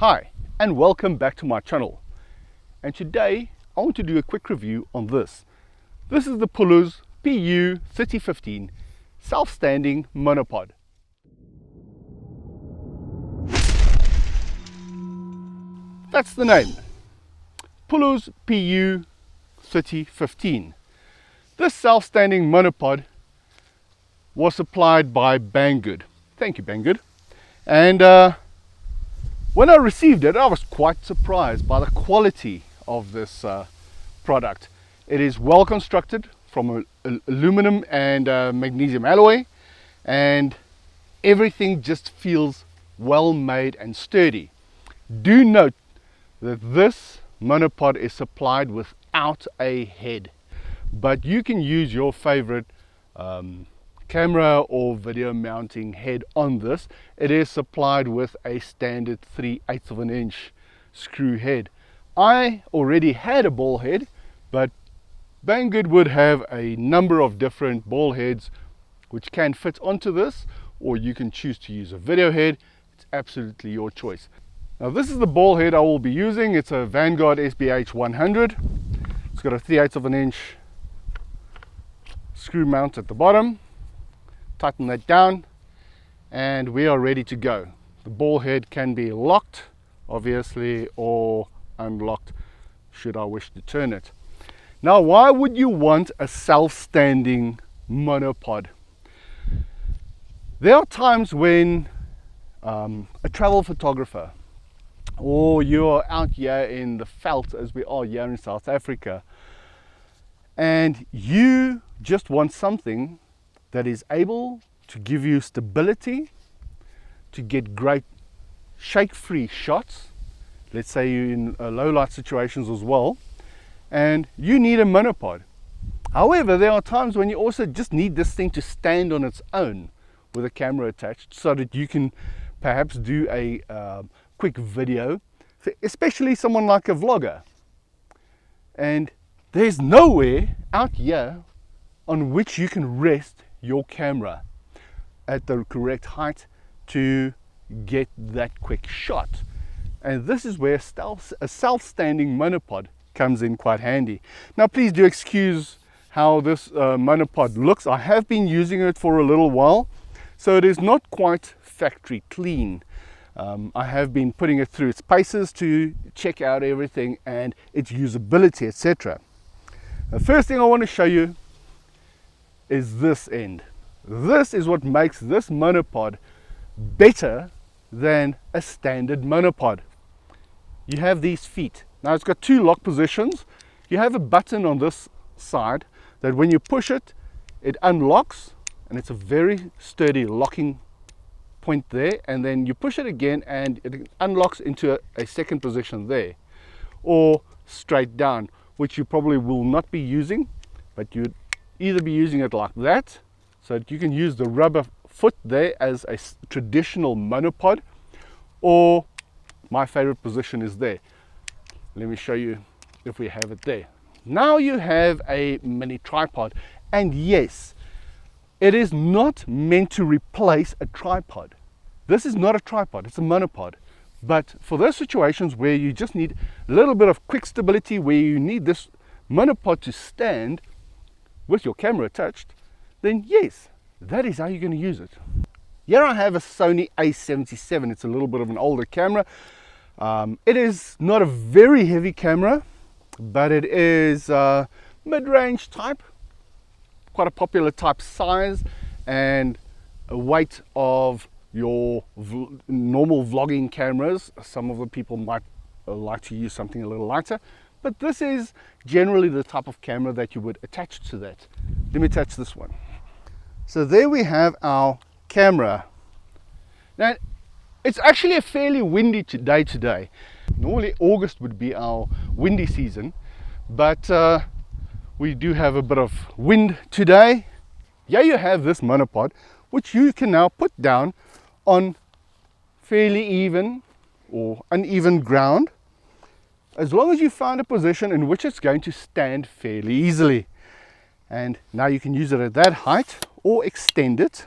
Hi and welcome back to my channel, and today I want to do a quick review on this. This is the Puluz PU3015 self-standing monopod. That's the name, Puluz PU3015. This self-standing monopod was supplied by Banggood. Thank you, Banggood. And when I received it, I was quite surprised by the quality of this product. It is well constructed from aluminum and magnesium alloy, and everything just feels well made and sturdy. Do note that this monopod is supplied without a head, but you can use your favorite camera or video mounting head on this. It is supplied with a standard 3/8 of an inch screw head. I already had a ball head, but Banggood would have a number of different ball heads which can fit onto this, or you can choose to use a video head. It's absolutely your choice. Now this is the ball head I will be using. It's a Vanguard SBH 100. It's got a 3/8 of an inch screw mount at the bottom. Tighten that down and we are ready to go. The ball head can be locked obviously or unlocked should I wish to turn it. Now, why would you want a self-standing monopod? There are times when a travel photographer, or you're out here in the veld as we are here in South Africa, and you just want something that is able to give you stability, to get great shake-free shots. Let's say you're in low light situations as well, and you need a monopod. However, there are times when you also just need this thing to stand on its own with a camera attached, so that you can perhaps do a quick video, especially someone like a vlogger. And there's nowhere out here on which you can rest your camera at the correct height to get that quick shot. And this is where a self-standing monopod comes in quite handy. Now please do excuse how this monopod looks. I have been using it for a little while, so it is not quite factory clean. I have been putting it through its paces to check out everything and its usability, etc. The first thing I want to show you is this end. This is what makes this monopod better than a standard monopod. You have these feet. Now it's got two lock positions. You have a button on this side that when you push it, it unlocks, and it's a very sturdy locking point there, and then you push it again and it unlocks into a second position there, or straight down, which you probably will not be using, but you'd either be using it like that, so that you can use the rubber foot there as a traditional monopod, or my favorite position is there. Let me show you if we have it there. Now you have a mini tripod, and yes, it is not meant to replace a tripod. This is not a tripod, it's a monopod. But for those situations where you just need a little bit of quick stability, where you need this monopod to stand with your camera attached, then yes, that is how you're going to use it. Here I have a Sony A77. It's a little bit of an older camera. It is not a very heavy camera, but it is mid-range type, quite a popular type size, and a weight of your normal vlogging cameras. Some of the people might like to use something a little lighter, but this is generally the type of camera that you would attach to that. Let me attach this one. So there we have our camera. Now it's actually a fairly windy day today. Normally August would be our windy season, but we do have a bit of wind today. Here you have this monopod, which you can now put down on fairly even or uneven ground, as long as you find a position in which it's going to stand fairly easily. And now you can use it at that height or extend it,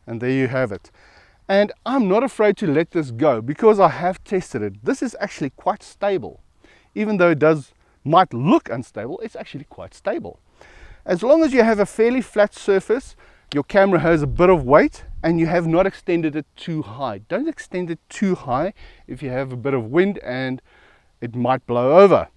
and there you have it. And I'm not afraid to let this go because I have tested it. This is actually quite stable. Even though it might look unstable, it's actually quite stable. As long as you have a fairly flat surface, your camera has a bit of weight, and you have not extended it too high. Don't extend it too high if you have a bit of wind and it might blow over.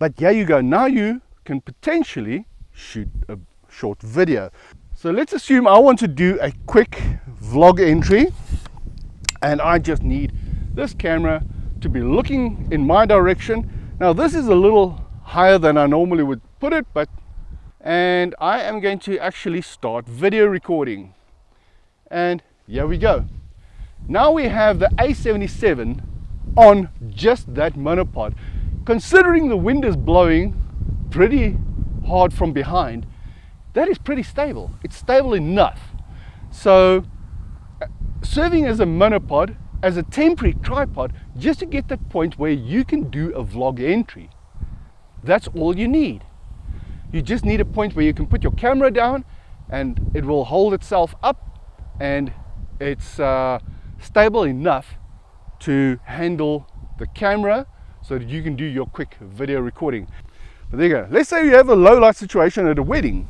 But here you go. Now you can potentially shoot a short video. So let's assume I want to do a quick vlog entry, and I just need this camera to be looking in my direction. Now this is a little higher than I normally would put it, and I am going to actually start video recording. And here we go. Now we have the A77 on just that monopod. Considering the wind is blowing pretty hard from behind, that is pretty stable. It's stable enough. So serving as a monopod, as a temporary tripod, just to get that point where you can do a vlog entry. That's all you need. You just need a point where you can put your camera down and it will hold itself up, and it's stable enough to handle the camera so that you can do your quick video recording. But there you go. Let's say you have a low light situation at a wedding,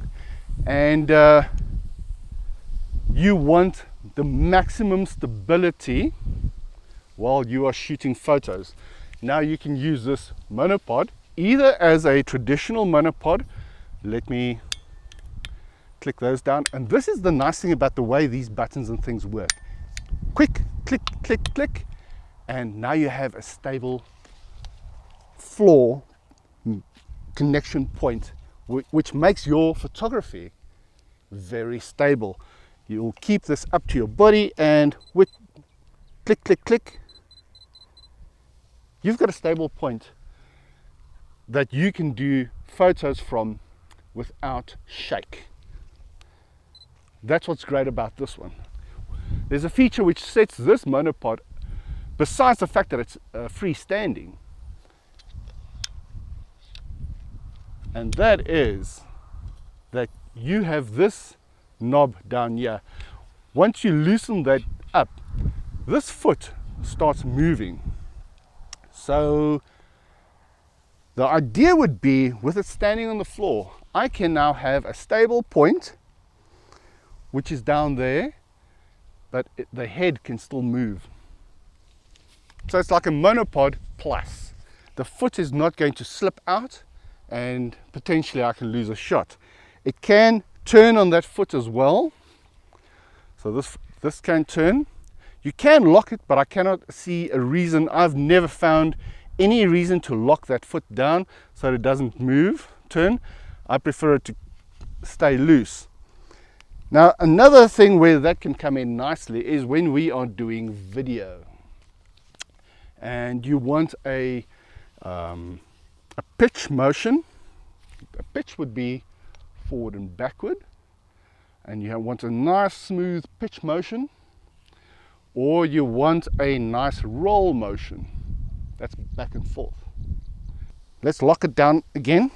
and you want the maximum stability while you are shooting photos. Now you can use this monopod either as a traditional monopod. Let me click those down, and this is the nice thing about the way these buttons and things work. Quick, click, click, click, and now you have a stable floor connection point, which makes your photography very stable. You'll keep this up to your body, and with click, click, click, you've got a stable point that you can do photos from without shake. That's what's great about this one. There's a feature which sets this monopod, besides the fact that it's freestanding, and that is that you have this knob down here. Once you loosen that up, this foot starts moving. So the idea would be, with it standing on the floor, I can now have a stable point which is down there, but the head can still move. So it's like a monopod plus. The foot is not going to slip out, and potentially I can lose a shot. It can turn on that foot as well. So this can turn. You can lock it, but I cannot see a reason. I've never found any reason to lock that foot down so it doesn't move, turn. I prefer it to stay loose. Now another thing where that can come in nicely is when we are doing video and you want a pitch motion. A pitch would be forward and backward, and you want a nice smooth pitch motion, or you want a nice roll motion, that's back and forth. Let's lock it down again.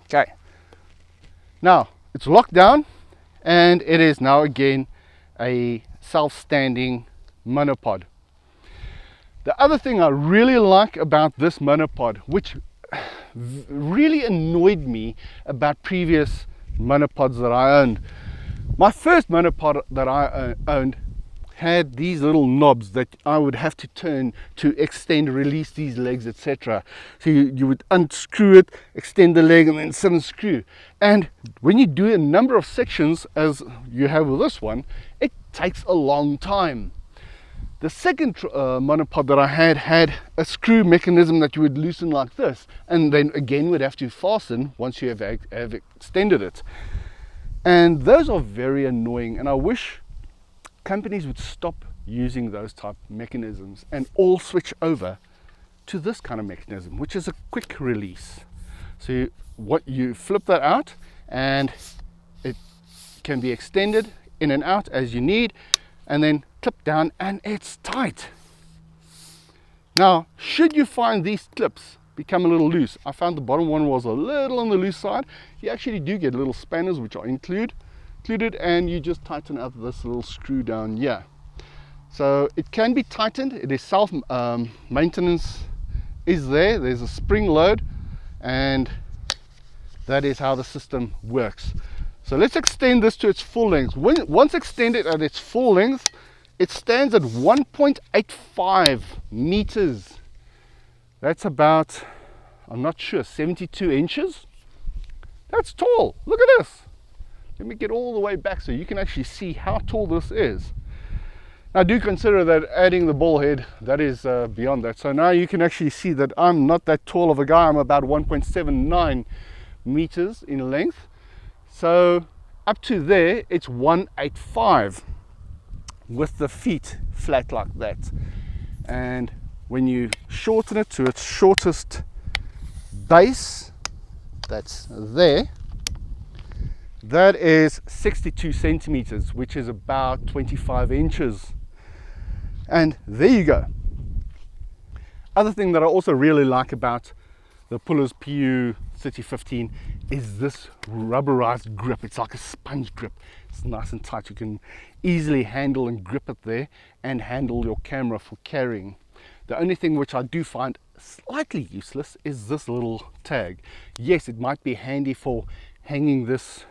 Okay, now it's locked down, and it is now again a self-standing monopod. The other thing I really like about this monopod, which really annoyed me about previous monopods that I owned. My first monopod that I owned had these little knobs that I would have to turn to extend, release these legs, etc. So you would unscrew it, extend the leg, and then unscrew. And when you do a number of sections, as you have with this one, it takes a long time. The second monopod that I had a screw mechanism that you would loosen like this, and then again would have to fasten once you have extended it. And those are very annoying, and I wish companies would stop using those type mechanisms and all switch over to this kind of mechanism, which is a quick release. So you flip that out, and it can be extended in and out as you need, and then clip down, and it's tight. Now, should you find these clips become a little loose, I found the bottom one was a little on the loose side. You actually do get little spanners which are included included, and you just tighten up this little screw down here. So it can be tightened. It is self maintenance is there. There's a spring load, and that is how the system works. So let's extend this to its full length. Once extended at its full length, it stands at 1.85 meters. That's about, I'm not sure, 72 inches. That's tall. Look at this. Let me get all the way back so you can actually see how tall this is. Now do consider that adding the ball head, that is beyond that. So now you can actually see that I'm not that tall of a guy. I'm about 1.79 meters in length. So up to there, it's 185 with the feet flat like that. And when you shorten it to its shortest base, that's there, that is 62 centimeters, which is about 25 inches. And there you go. Other thing that I also really like about the Puluz PU3015 is this rubberized grip. It's like a sponge grip. It's nice and tight. You can easily handle and grip it there and handle your camera for carrying. The only thing which I do find slightly useless is this little tag. Yes, it might be handy for hanging this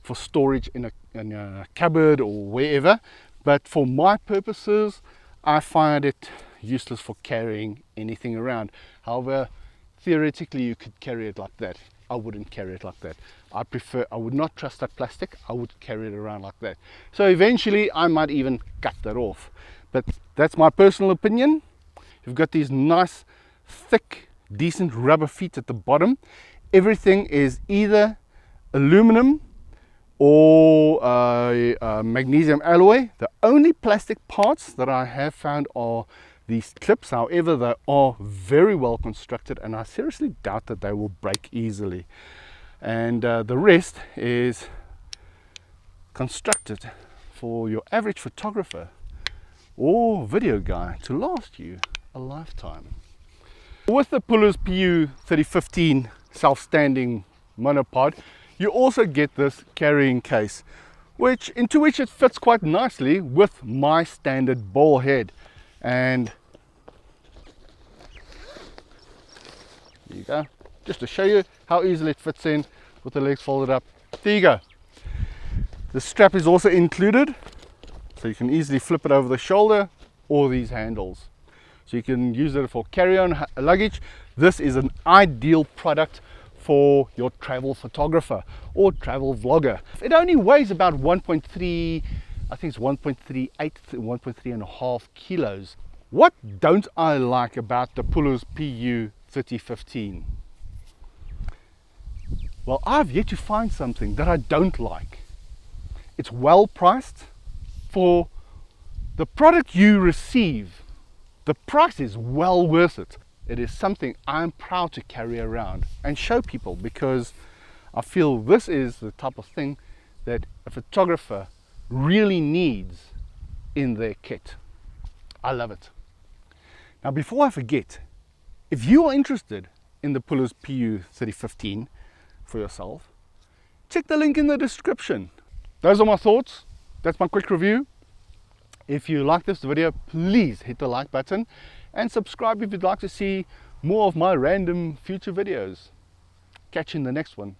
for storage in a cupboard or wherever, but for my purposes I find it useless for carrying anything around. However, theoretically you could carry it like that. I wouldn't carry it like that. I would not trust that plastic. I would carry it around like that. So eventually I might even cut that off. But that's my personal opinion. You've got these nice, thick, decent rubber feet at the bottom. Everything is either aluminum or magnesium alloy. The only plastic parts that I have found are these clips. However, they are very well constructed, and I seriously doubt that they will break easily. And the rest is constructed for your average photographer or video guy to last you a lifetime. With the Puluz PU3015 self-standing monopod, you also get this carrying case, into which it fits quite nicely with my standard ball head. And there you go, just to show you how easily it fits in with the legs folded up. There you go. The strap is also included, so you can easily flip it over the shoulder or these handles. So you can use it for carry-on luggage. This is an ideal product for your travel photographer or travel vlogger. It only weighs about 1.3, I think it's 1.38, 1.3.5 kilos. What don't I like about the Puluz PU3015? Well, I've yet to find something that I don't like. It's well priced for the product you receive. The price is well worth it. It is something I'm proud to carry around and show people, because I feel this is the type of thing that a photographer really needs in their kit. I love it. Now, before I forget, if you are interested in the Puluz PU3015 for yourself, check the link in the description. Those are my thoughts. That's my quick review. If you like this video, please hit the like button and subscribe if you'd like to see more of my random future videos. Catch you in the next one.